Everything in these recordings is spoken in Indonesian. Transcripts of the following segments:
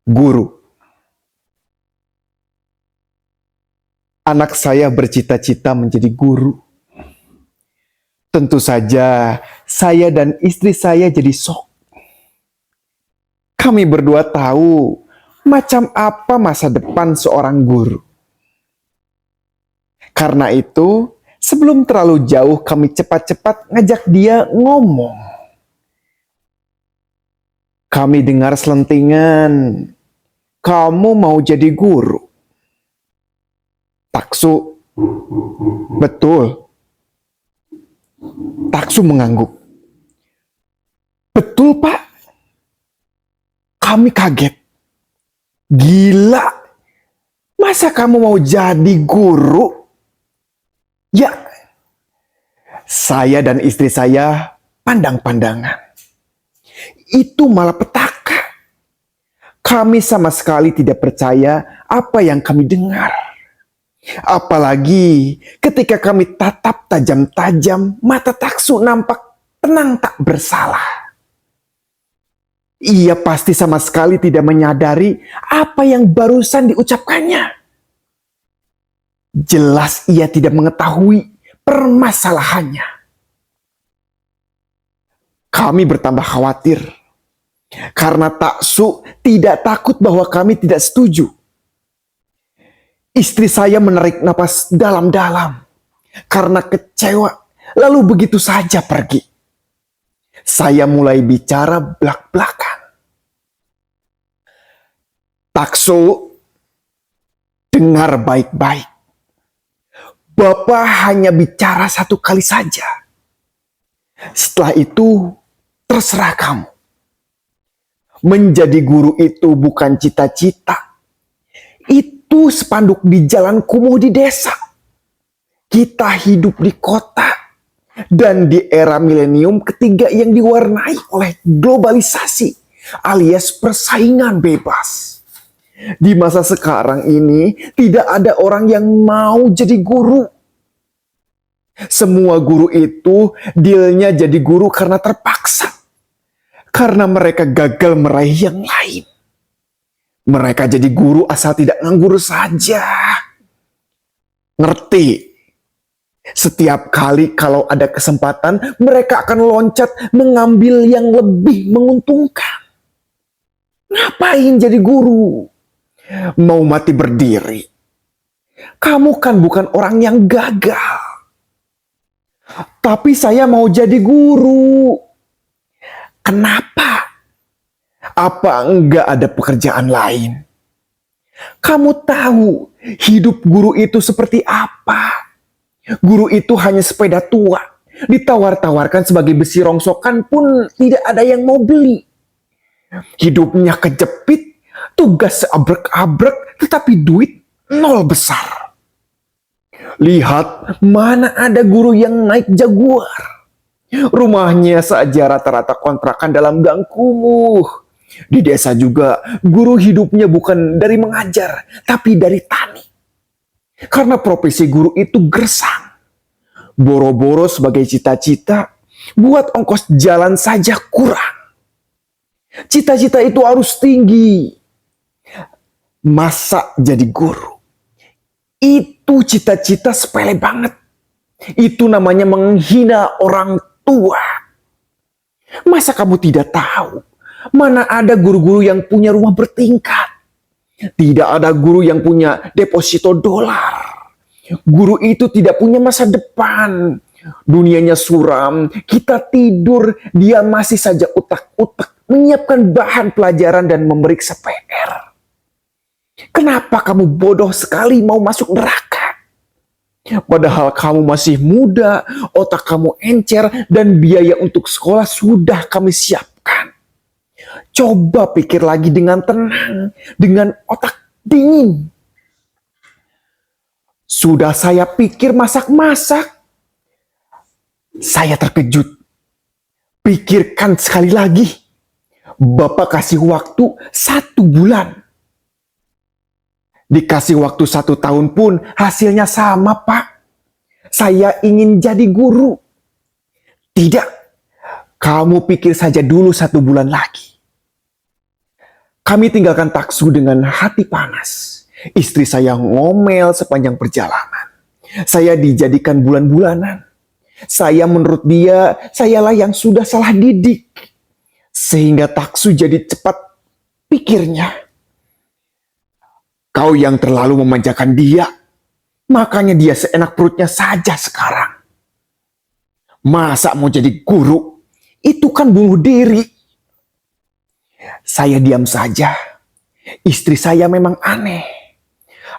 Guru. Anak saya bercita-cita menjadi guru. Tentu saja saya dan istri saya jadi shock. Kami berdua tahu macam apa masa depan seorang guru. Karena itu, sebelum terlalu jauh kami cepat-cepat ngajak dia ngomong. Kami dengar selentingan, kamu mau jadi guru. Taksu, betul. Taksu mengangguk. Betul, Pak. Kami kaget. Gila, masa kamu mau jadi guru? Ya, saya dan istri saya pandang-pandangan. Itu malah petaka. Kami sama sekali tidak percaya apa yang kami dengar. Apalagi ketika kami tatap tajam-tajam, mata Taksu nampak tenang tak bersalah. Ia pasti sama sekali tidak menyadari apa yang barusan diucapkannya. Jelas ia tidak mengetahui permasalahannya. Kami bertambah khawatir. Karena Taksu tidak takut bahwa kami tidak setuju. Istri saya menarik napas dalam-dalam. Karena kecewa, lalu begitu saja pergi. Saya mulai bicara belak-belakan. Taksu, dengar baik-baik. Bapak hanya bicara satu kali saja. Setelah itu, terserah kamu. Menjadi guru itu bukan cita-cita. Itu spanduk di jalan kumuh di desa. Kita hidup di kota. Dan di era milenium ketiga yang diwarnai oleh globalisasi alias persaingan bebas. Di masa sekarang ini tidak ada orang yang mau jadi guru. Semua guru itu dealnya jadi guru karena terpaksa. Karena mereka gagal meraih yang lain. Mereka jadi guru asal tidak nganggur saja. Ngerti? Setiap kali kalau ada kesempatan, mereka akan loncat mengambil yang lebih menguntungkan. Ngapain jadi guru? Mau mati berdiri. Kamu kan bukan orang yang gagal. Tapi saya mau jadi guru. Kenapa? Apa enggak ada pekerjaan lain? Kamu tahu hidup guru itu seperti apa? Guru itu hanya sepeda tua. Ditawar-tawarkan sebagai besi rongsokan pun tidak ada yang mau beli. Hidupnya kejepit, tugas seabrek-abrek, tetapi duit nol besar. Lihat, mana ada guru yang naik Jaguar. Rumahnya saja rata-rata kontrakan dalam gang kumuh. Di desa juga, guru hidupnya bukan dari mengajar, tapi dari tani. Karena profesi guru itu gersang. Boro-boro sebagai cita-cita, buat ongkos jalan saja kurang. Cita-cita itu harus tinggi. Masa jadi guru? Itu cita-cita sepele banget. Itu namanya menghina orang tua. Masa kamu tidak tahu? Mana ada guru-guru yang punya rumah bertingkat? Tidak ada guru yang punya deposito dolar. Guru itu tidak punya masa depan. Dunianya suram, kita tidur, dia masih saja utak-utak menyiapkan bahan pelajaran dan memeriksa PR. Kenapa kamu bodoh sekali mau masuk neraka? Padahal kamu masih muda, otak kamu encer, dan biaya untuk sekolah sudah kami siapkan. Coba pikir lagi dengan tenang, dengan otak dingin. Sudah saya pikir masak-masak. Saya terkejut. Pikirkan sekali lagi. Bapak kasih waktu 1 bulan. Dikasih waktu 1 tahun pun hasilnya sama, Pak. Saya ingin jadi guru. Tidak. Kamu pikir saja dulu 1 bulan lagi. Kami tinggalkan Taksu dengan hati panas. Istri saya ngomel sepanjang perjalanan. Saya dijadikan bulan-bulanan. Menurut dia, sayalah yang sudah salah didik. Sehingga Taksu jadi cepat pikirnya. Kau yang terlalu memanjakan dia. Makanya dia seenak perutnya saja sekarang. Masa mau jadi guru? Itu kan bunuh diri. Saya diam saja. Istri saya memang aneh.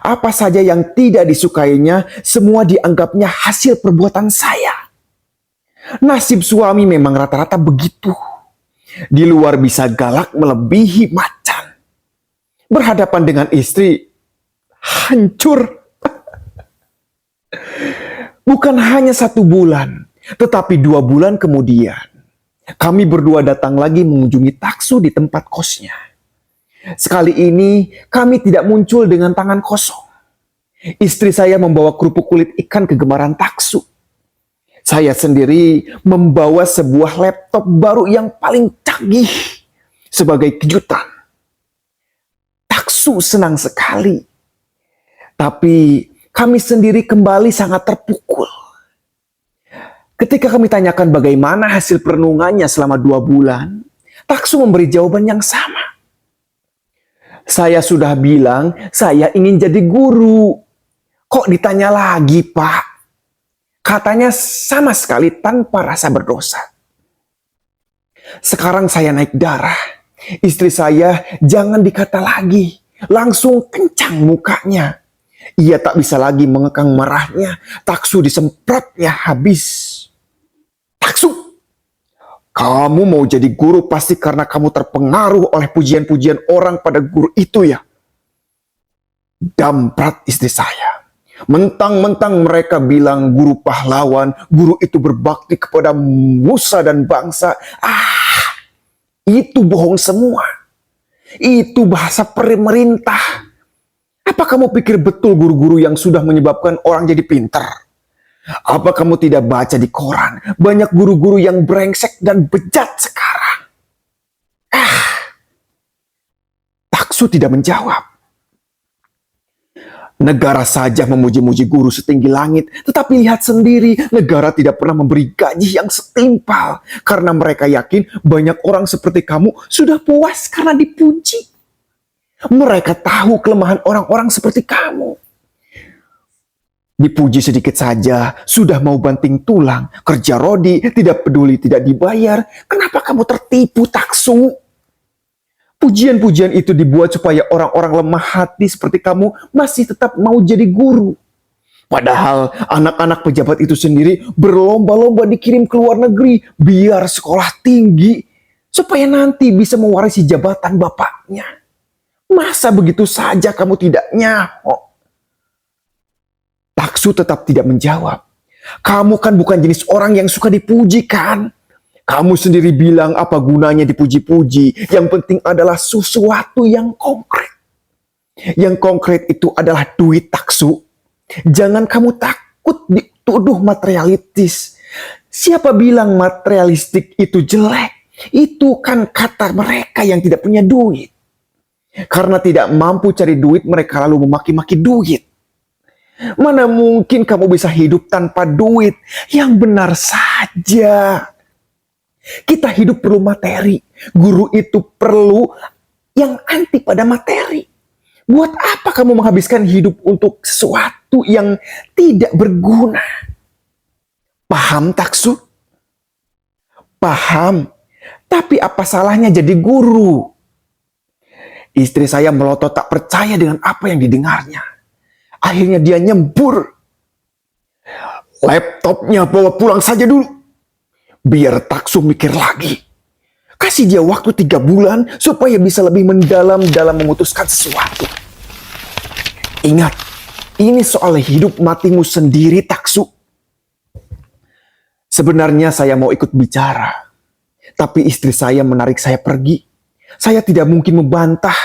Apa saja yang tidak disukainya, semua dianggapnya hasil perbuatan saya. Nasib suami memang rata-rata begitu. Di luar bisa galak melebihi macan. Berhadapan dengan istri, hancur. Bukan hanya 1 bulan, tetapi 2 bulan kemudian, kami berdua datang lagi mengunjungi Taksu di tempat kosnya. Sekali ini, kami tidak muncul dengan tangan kosong. Istri saya membawa kerupuk kulit ikan kegemaran Taksu. Saya sendiri membawa sebuah laptop baru yang paling canggih sebagai kejutan. Taksu senang sekali. Tapi kami sendiri kembali sangat terpukul. Ketika kami tanyakan bagaimana hasil perenungannya selama 2 bulan, Taksu memberi jawaban yang sama. Saya sudah bilang saya ingin jadi guru. Kok ditanya lagi, Pak? Katanya sama sekali tanpa rasa berdosa. Sekarang saya naik darah. Istri saya jangan dikata lagi. Langsung kencang mukanya. Ia tak bisa lagi mengekang marahnya. Taksu disemprotnya habis. Taksu, kamu mau jadi guru pasti karena kamu terpengaruh oleh pujian-pujian orang pada guru itu ya? Damprat istri saya. Mentang-mentang mereka bilang guru pahlawan, guru itu berbakti kepada Musa dan bangsa. Itu bohong semua. Itu bahasa pemerintah. Apa kamu pikir betul guru-guru yang sudah menyebabkan orang jadi pintar? Apa kamu tidak baca di koran? Banyak guru-guru yang brengsek dan bejat sekarang. Taksu tidak menjawab. Negara saja memuji-muji guru setinggi langit, tetapi lihat sendiri, negara tidak pernah memberi gaji yang setimpal. Karena mereka yakin banyak orang seperti kamu sudah puas karena dipuji. Mereka tahu kelemahan orang-orang seperti kamu. Dipuji sedikit saja, sudah mau banting tulang, kerja rodi, tidak peduli tidak dibayar. Kenapa kamu tertipu, Taksu? Pujian-pujian itu dibuat supaya orang-orang lemah hati seperti kamu masih tetap mau jadi guru. Padahal anak-anak pejabat itu sendiri berlomba-lomba dikirim ke luar negeri biar sekolah tinggi, supaya nanti bisa mewarisi jabatan bapaknya. Masa begitu saja kamu tidak nyaho? Taksu tetap tidak menjawab. Kamu kan bukan jenis orang yang suka dipuji, kan? Kamu sendiri bilang apa gunanya dipuji-puji. Yang penting adalah sesuatu yang konkret. Yang konkret itu adalah duit, Taksu. Jangan kamu takut dituduh materialistis. Siapa bilang materialistik itu jelek? Itu kan kata mereka yang tidak punya duit. Karena tidak mampu cari duit, mereka lalu memaki-maki duit. Mana mungkin kamu bisa hidup tanpa duit? Yang benar saja. Kita hidup perlu materi. Guru itu perlu yang anti pada materi. Buat apa kamu menghabiskan hidup untuk sesuatu yang tidak berguna? Paham, Taksu? Paham. Tapi apa salahnya jadi guru? Istri saya melotot tak percaya dengan apa yang didengarnya. Akhirnya dia nyembur. Laptopnya bawa pulang saja dulu. Biar Taksu mikir lagi. Kasih dia waktu 3 bulan supaya bisa lebih mendalam dalam memutuskan sesuatu. Ingat, ini soal hidup matimu sendiri, Taksu. Sebenarnya saya mau ikut bicara. Tapi istri saya menarik saya pergi. Saya tidak mungkin membantah.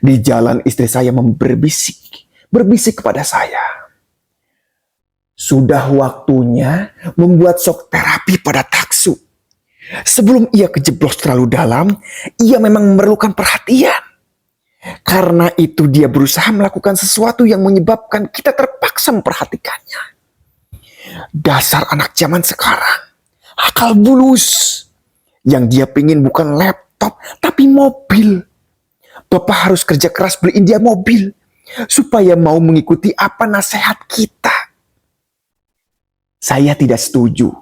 Di jalan istri saya berbisik kepada saya. Sudah waktunya membuat shock terapi pada Taksu. Sebelum ia kejeblos terlalu dalam, ia memang memerlukan perhatian. Karena itu dia berusaha melakukan sesuatu yang menyebabkan kita terpaksa memperhatikannya. Dasar anak zaman sekarang, akal bulus. Yang dia pingin bukan laptop, tapi mobil. Bapak harus kerja keras beliin dia mobil, supaya mau mengikuti apa nasihat kita. Saya tidak setuju.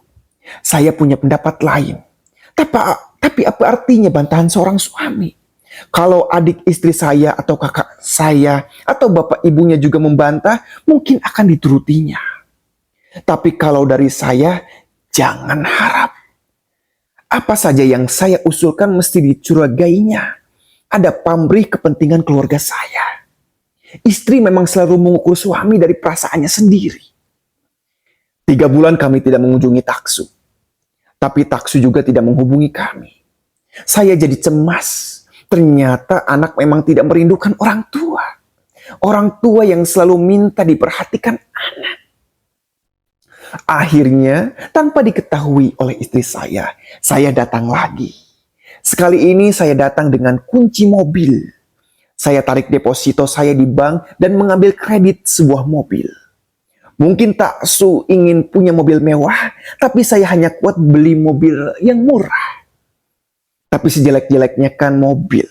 Saya punya pendapat lain. Tapi apa artinya bantahan seorang suami? Kalau adik istri saya atau kakak saya atau bapak ibunya juga membantah, mungkin akan diturutinya. Tapi kalau dari saya, jangan harap. Apa saja yang saya usulkan mesti dicurigainya. Ada pamrih kepentingan keluarga saya. Istri memang selalu mengukur suami dari perasaannya sendiri. 3 bulan kami tidak mengunjungi Taksu. Tapi Taksu juga tidak menghubungi kami. Saya jadi cemas. Ternyata anak memang tidak merindukan orang tua. Orang tua yang selalu minta diperhatikan anak. Akhirnya, tanpa diketahui oleh istri saya datang lagi. Sekali ini saya datang dengan kunci mobil. Saya tarik deposito saya di bank dan mengambil kredit sebuah mobil. Mungkin Taksu ingin punya mobil mewah, tapi saya hanya kuat beli mobil yang murah. Tapi sejelek-jeleknya kan mobil.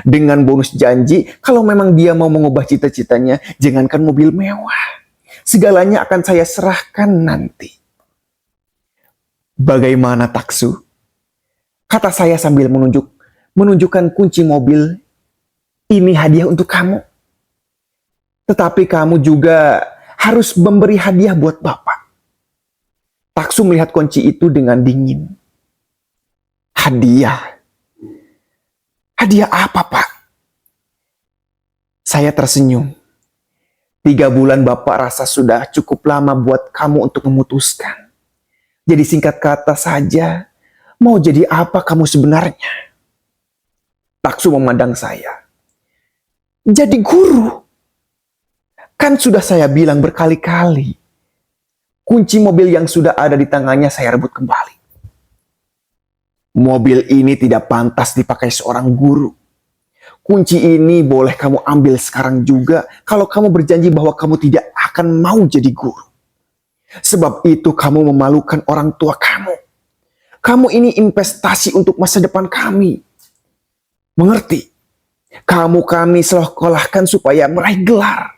Dengan bonus janji, kalau memang dia mau mengubah cita-citanya, jangankan mobil mewah. Segalanya akan saya serahkan nanti. Bagaimana Taksu? Kata saya sambil menunjukkan kunci mobil. Ini hadiah untuk kamu. Tetapi kamu juga harus memberi hadiah buat Bapak. Taksu melihat kunci itu dengan dingin. Hadiah? Hadiah apa, Pak? Saya tersenyum. 3 bulan Bapak rasa sudah cukup lama buat kamu untuk memutuskan. Jadi singkat kata saja, mau jadi apa kamu sebenarnya? Taksu memandang saya. Jadi guru. Kan sudah saya bilang berkali-kali. Kunci mobil yang sudah ada di tangannya saya rebut kembali. Mobil ini tidak pantas dipakai seorang guru. Kunci ini boleh kamu ambil sekarang juga kalau kamu berjanji bahwa kamu tidak akan mau jadi guru. Sebab itu kamu memalukan orang tua kamu. Kamu ini investasi untuk masa depan kami. Mengerti? Kami sekolahkan supaya meraih gelar.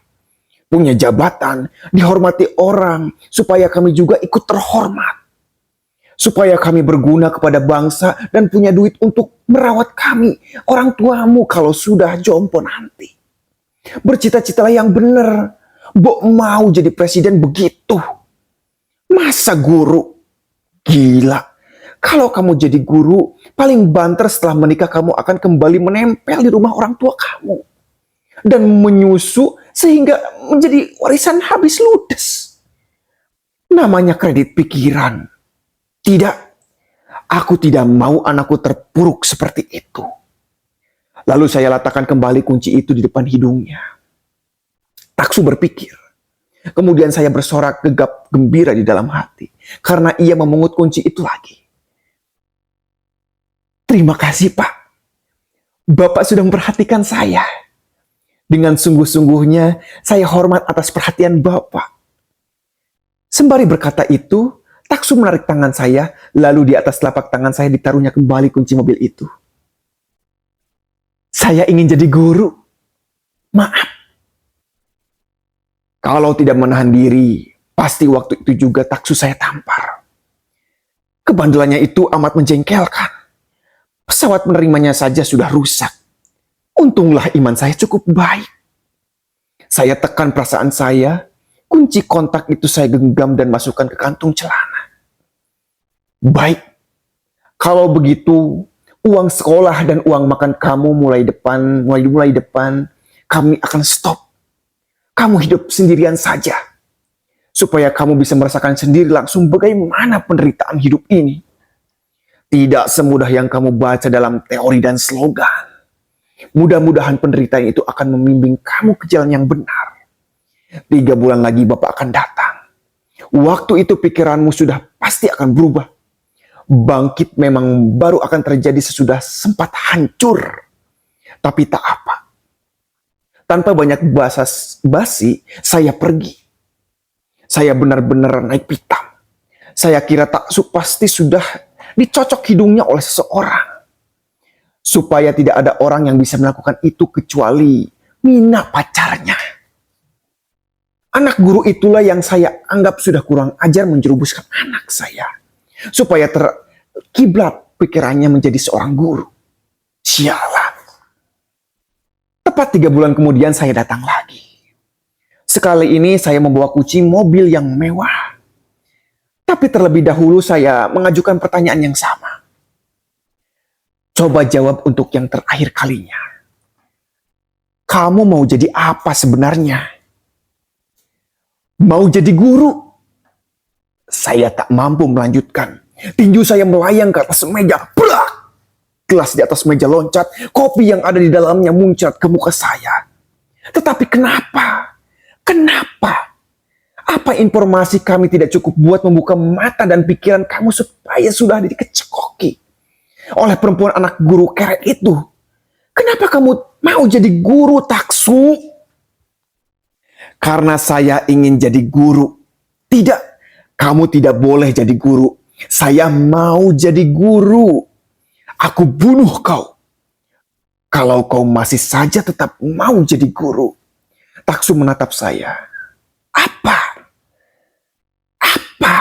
Punya jabatan, dihormati orang, supaya kami juga ikut terhormat. Supaya kami berguna kepada bangsa dan punya duit untuk merawat kami, orang tuamu kalau sudah jompo nanti. Bercita-citalah yang benar. Bok mau jadi presiden begitu. Masa guru? Gila. Kalau kamu jadi guru, paling banter setelah menikah kamu akan kembali menempel di rumah orang tua kamu. Dan menyusu sehingga menjadi warisan habis ludes. Namanya kredit pikiran. Tidak, aku tidak mau anakku terpuruk seperti itu. Lalu saya letakkan kembali kunci itu di depan hidungnya. Taksu berpikir. Kemudian saya bersorak gegap gembira di dalam hati. Karena ia memungut kunci itu lagi. Terima kasih Pak. Bapak sudah memperhatikan saya. Dengan sungguh-sungguhnya saya hormat atas perhatian Bapak. Sembari berkata itu, Taksu menarik tangan saya, lalu di atas telapak tangan saya ditaruhnya kembali kunci mobil itu. Saya ingin jadi guru. Maaf. Kalau tidak menahan diri, pasti waktu itu juga Taksu saya tampar. Kebandelannya itu amat menjengkelkan. Pesawat menerimanya saja sudah rusak. Untunglah iman saya cukup baik. Saya tekan perasaan saya, kunci kontak itu saya genggam dan masukkan ke kantung celana. Baik, kalau begitu uang sekolah dan uang makan kamu mulai depan kami akan stop. Kamu hidup sendirian saja. Supaya kamu bisa merasakan sendiri langsung bagaimana penderitaan hidup ini. Tidak semudah yang kamu baca dalam teori dan slogan. Mudah-mudahan penderitaan itu akan membimbing kamu ke jalan yang benar. 3 bulan lagi Bapak akan datang. Waktu itu pikiranmu sudah pasti akan berubah. Bangkit memang baru akan terjadi sesudah sempat hancur. Tapi tak apa. Tanpa banyak basa-basi, saya pergi. Saya benar-benar naik pitam. Saya kira Taksu pasti sudah dicocok hidungnya oleh seseorang. Supaya tidak ada orang yang bisa melakukan itu kecuali Mina pacarnya. Anak guru itulah yang saya anggap sudah kurang ajar menjerumuskan anak saya. Supaya terkiblat pikirannya menjadi seorang guru. Sialan. Tepat 3 bulan kemudian saya datang lagi. Sekali ini saya membawa kucing mobil yang mewah. Tapi terlebih dahulu saya mengajukan pertanyaan yang sama. Coba jawab untuk yang terakhir kalinya. Kamu mau jadi apa sebenarnya? Mau jadi guru? Saya tak mampu melanjutkan. Tinju saya melayang ke atas meja. Brak! Gelas di atas meja loncat, kopi yang ada di dalamnya muncrat ke muka saya. Tetapi kenapa? Kenapa? Apa informasi kami tidak cukup buat membuka mata dan pikiran kamu supaya sudah dikecekoki oleh perempuan anak guru keret itu? Kenapa kamu mau jadi guru, Taksu? Karena saya ingin jadi guru. Tidak, kamu tidak boleh jadi guru. Saya mau jadi guru. Aku bunuh kau. Kalau kau masih saja tetap mau jadi guru. Taksu menatap saya. Apa? Apa?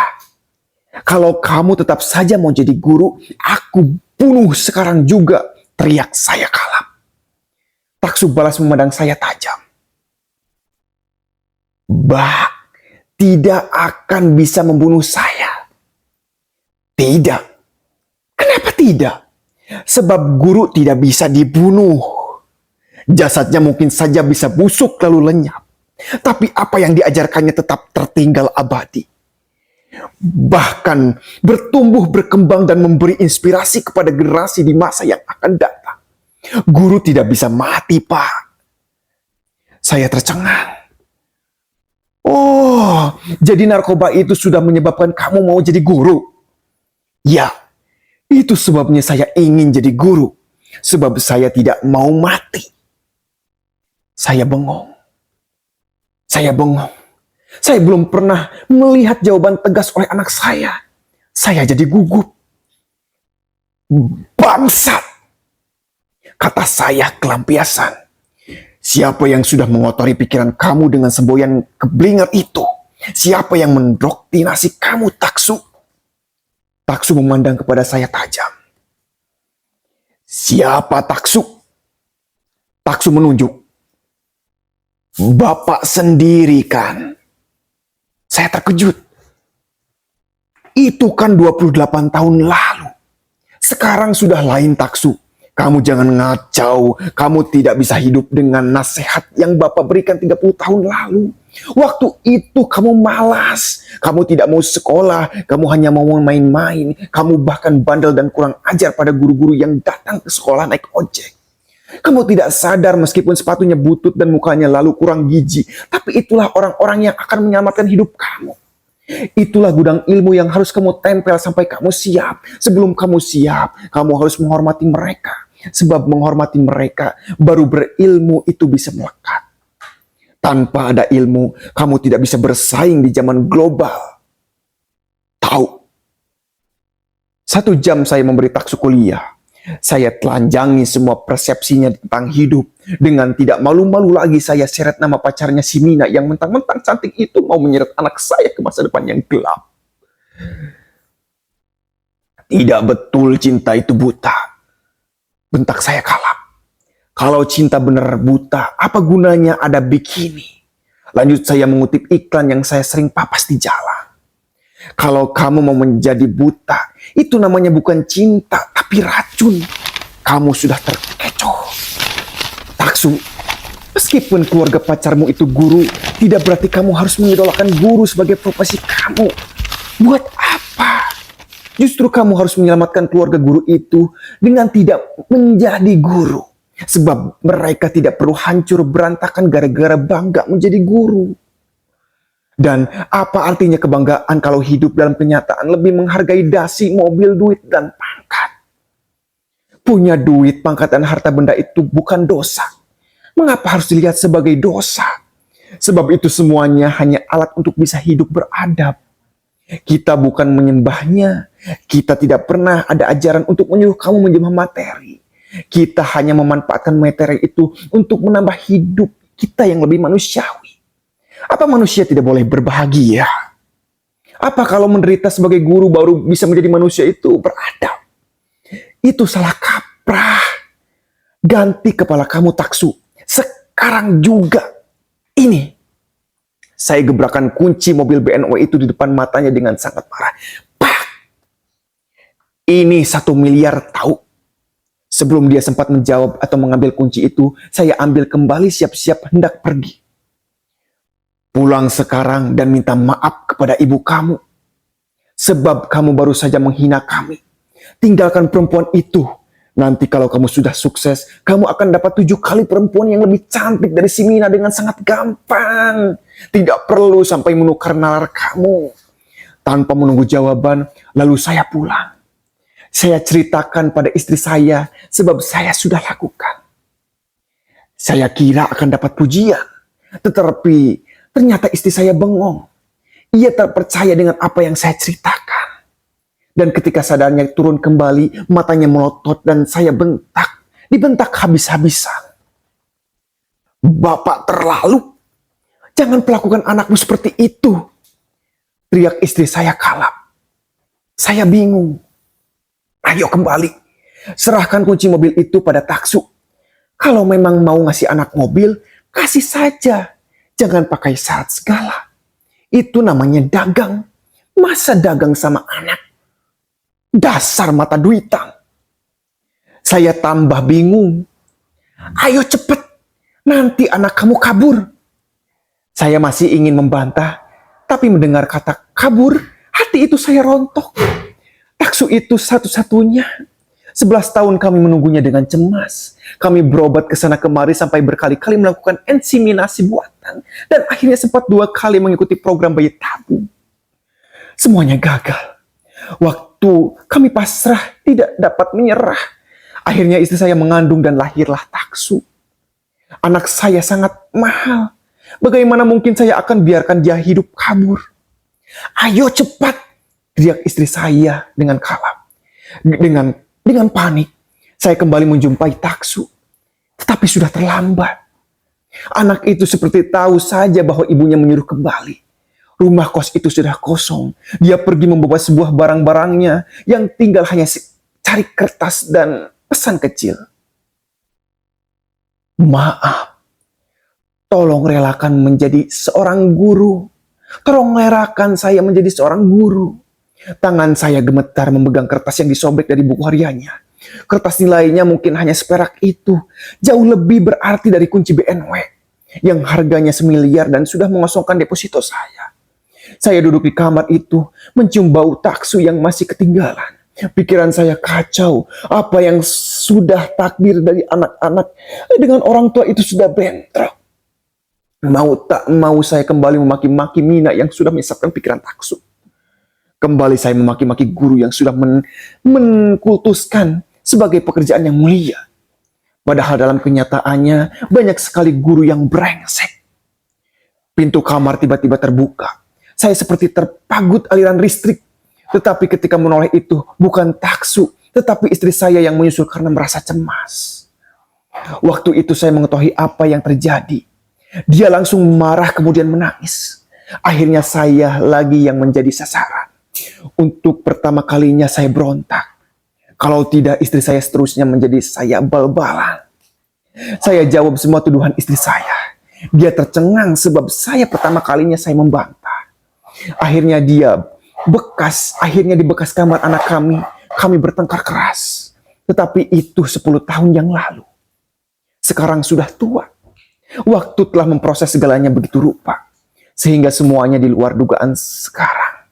Kalau kamu tetap saja mau jadi guru, aku bunuh sekarang juga, teriak saya kalap. Taksu balas memandang saya tajam. Bah, tidak akan bisa membunuh saya. Tidak. Kenapa tidak? Sebab guru tidak bisa dibunuh. Jasadnya mungkin saja bisa busuk lalu lenyap. Tapi apa yang diajarkannya tetap tertinggal abadi. Bahkan bertumbuh, berkembang dan memberi inspirasi kepada generasi di masa yang akan datang. Guru tidak bisa mati, Pak. Saya tercengang. Oh, jadi narkoba itu sudah menyebabkan kamu mau jadi guru? Ya. Itu sebabnya saya ingin jadi guru. Sebab saya tidak mau mati. Saya bengong. Saya bengong. Saya belum pernah melihat jawaban tegas oleh anak saya. Saya jadi gugup. Bangsat! Kata saya kelampiasan. Siapa yang sudah mengotori pikiran kamu dengan semboyan keblingat itu? Siapa yang mendoktrinasi kamu, Taksu? Taksu memandang kepada saya tajam. Siapa Taksu? Taksu menunjuk. Bapak sendiri kan? Saya terkejut. Itu kan 28 tahun lalu. Sekarang sudah lain, Taksu. Kamu jangan ngacau. Kamu tidak bisa hidup dengan nasihat yang Bapak berikan 30 tahun lalu. Waktu itu kamu malas. Kamu tidak mau sekolah. Kamu hanya mau main-main. Kamu bahkan bandel dan kurang ajar pada guru-guru yang datang ke sekolah naik ojek. Kamu tidak sadar meskipun sepatunya butut dan mukanya lalu kurang gizi. Tapi itulah orang-orang yang akan menyelamatkan hidup kamu. Itulah gudang ilmu yang harus kamu tempel sampai kamu siap. Sebelum kamu siap, kamu harus menghormati mereka. Sebab menghormati mereka, baru berilmu itu bisa melekat. Tanpa ada ilmu, kamu tidak bisa bersaing di zaman global. Tahu? 1 jam saya memberi Taksu kuliah. Saya telanjangi semua persepsinya tentang hidup. Dengan tidak malu-malu lagi saya seret nama pacarnya si Mina yang mentang-mentang cantik itu mau menyeret anak saya ke masa depan yang gelap. Tidak betul cinta itu buta. Bentak saya kalap. Kalau cinta benar buta, apa gunanya ada bikini? Lanjut saya mengutip iklan yang saya sering papas di jalan. Kalau kamu mau menjadi buta, itu namanya bukan cinta, tapi racun. Kamu sudah terkecoh. Taksu, meskipun keluarga pacarmu itu guru, tidak berarti kamu harus mengidolakan guru sebagai profesi kamu. Buat apa? Justru kamu harus menyelamatkan keluarga guru itu dengan tidak menjadi guru. Sebab mereka tidak perlu hancur berantakan gara-gara bangga menjadi guru. Dan apa artinya kebanggaan kalau hidup dalam kenyataan lebih menghargai dasi, mobil, duit, dan pangkat? Punya duit, pangkat, dan harta benda itu bukan dosa. Mengapa harus dilihat sebagai dosa? Sebab itu semuanya hanya alat untuk bisa hidup beradab. Kita bukan menyembahnya. Kita tidak pernah ada ajaran untuk menyuruh kamu menyembah materi. Kita hanya memanfaatkan materi itu untuk menambah hidup kita yang lebih manusiawi. Apa manusia tidak boleh berbahagia? Apa kalau menderita sebagai guru baru bisa menjadi manusia itu beradab? Itu salah kaprah. Ganti kepala kamu taksu. Sekarang juga. Ini. Saya gebrakan kunci mobil BNW itu di depan matanya dengan sangat marah. Pak! Ini 1 miliar tahu. Sebelum dia sempat menjawab atau mengambil kunci itu, saya ambil kembali siap-siap hendak pergi. Pulang sekarang dan minta maaf kepada ibu kamu. Sebab kamu baru saja menghina kami. Tinggalkan perempuan itu. Nanti kalau kamu sudah sukses, kamu akan dapat 7 kali perempuan yang lebih cantik dari si Mina dengan sangat gampang. Tidak perlu sampai menukar nalar kamu. Tanpa menunggu jawaban, lalu saya pulang. Saya ceritakan pada istri saya sebab saya sudah lakukan. Saya kira akan dapat pujian. Tetapi ternyata istri saya bengong. Ia tak percaya dengan apa yang saya ceritakan. Dan ketika sadarnya turun kembali, matanya melotot dan saya bentak. Dibentak habis-habisan. Bapak terlalu. Jangan perlakukan anakmu seperti itu. Teriak istri saya kalap. Saya bingung. Ayo kembali. Serahkan kunci mobil itu pada taksu. Kalau memang mau ngasih anak mobil, kasih saja. Jangan pakai syarat segala. Itu namanya dagang. Masa dagang sama anak? Dasar mata duitan. Saya tambah bingung. Ayo cepet. Nanti anak kamu kabur. Saya masih ingin membantah. Tapi mendengar kata kabur, hati itu saya rontok. Taksu itu satu-satunya. 11 tahun kami menunggunya dengan cemas. Kami berobat ke sana kemari sampai berkali-kali melakukan inseminasi buatan. Dan akhirnya sempat 2 kali mengikuti program bayi tabung. Semuanya gagal. Waktu kami pasrah tidak dapat menyerah. Akhirnya istri saya mengandung dan lahirlah taksu. Anak saya sangat mahal. Bagaimana mungkin saya akan biarkan dia hidup kabur? Ayo cepat, teriak istri saya dengan kalap. Dengan panik, saya kembali menjumpai taksu. Tetapi sudah terlambat. Anak itu seperti tahu saja bahwa ibunya menyuruh kembali. Rumah kos itu sudah kosong. Dia pergi membawa sebuah barang-barangnya yang tinggal hanya cari kertas dan pesan kecil. Maaf, tolong relakan menjadi seorang guru. Tolong relakan saya menjadi seorang guru. Tangan saya gemetar memegang kertas yang disobek dari buku hariannya. Kertas nilainya mungkin hanya seperak itu. Jauh lebih berarti dari kunci BNW. Yang harganya 1 miliar dan sudah mengosongkan deposito saya. Saya duduk di kamar itu, mencium bau taksu yang masih ketinggalan. Pikiran saya kacau. Apa yang sudah takdir dari anak-anak dengan orang tua itu sudah bentrok. Mau tak mau saya kembali memaki-maki Mina yang sudah menyesatkan pikiran taksu. Kembali saya memaki-maki guru yang sudah mengkultuskan sebagai pekerjaan yang mulia. Padahal dalam kenyataannya banyak sekali guru yang brengsek. Pintu kamar tiba-tiba terbuka. Saya seperti terpagut aliran listrik. Tetapi ketika menoleh itu bukan taksu, tetapi istri saya yang menyusul karena merasa cemas. Waktu itu saya mengetahui apa yang terjadi. Dia langsung marah kemudian menangis. Akhirnya saya lagi yang menjadi sasaran. Untuk pertama kalinya saya berontak. Kalau tidak istri saya seterusnya menjadi saya bal-balan. Saya jawab semua tuduhan istri saya. Dia tercengang sebab saya pertama kalinya saya membantah. Akhirnya di bekas kamar anak kami bertengkar keras. Tetapi itu 10 tahun yang lalu. Sekarang sudah tua. Waktu telah memproses segalanya begitu rupa. Sehingga semuanya di luar dugaan sekarang.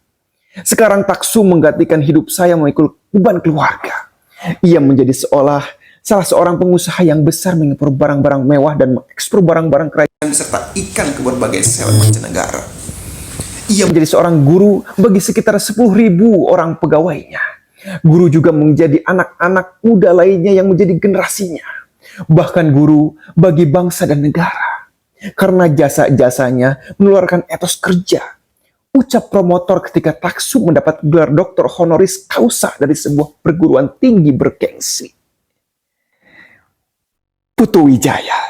Sekarang taksu menggantikan hidup saya memikul beban keluarga. Ia menjadi salah seorang pengusaha yang besar mengimpor barang-barang mewah dan mengekspor barang-barang kerajaan beserta ikan ke berbagai sel mancanegara. Ia menjadi seorang guru bagi sekitar 10.000 orang pegawainya. Guru juga menjadi anak-anak muda lainnya yang menjadi generasinya. bahkan guru bagi bangsa dan negara. Karena jasa-jasanya mengeluarkan etos kerja. Ucap promotor ketika Taksum mendapat gelar doktor honoris causa dari sebuah perguruan tinggi bergengsi. Putu Wijaya,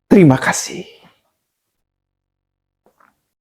terima kasih.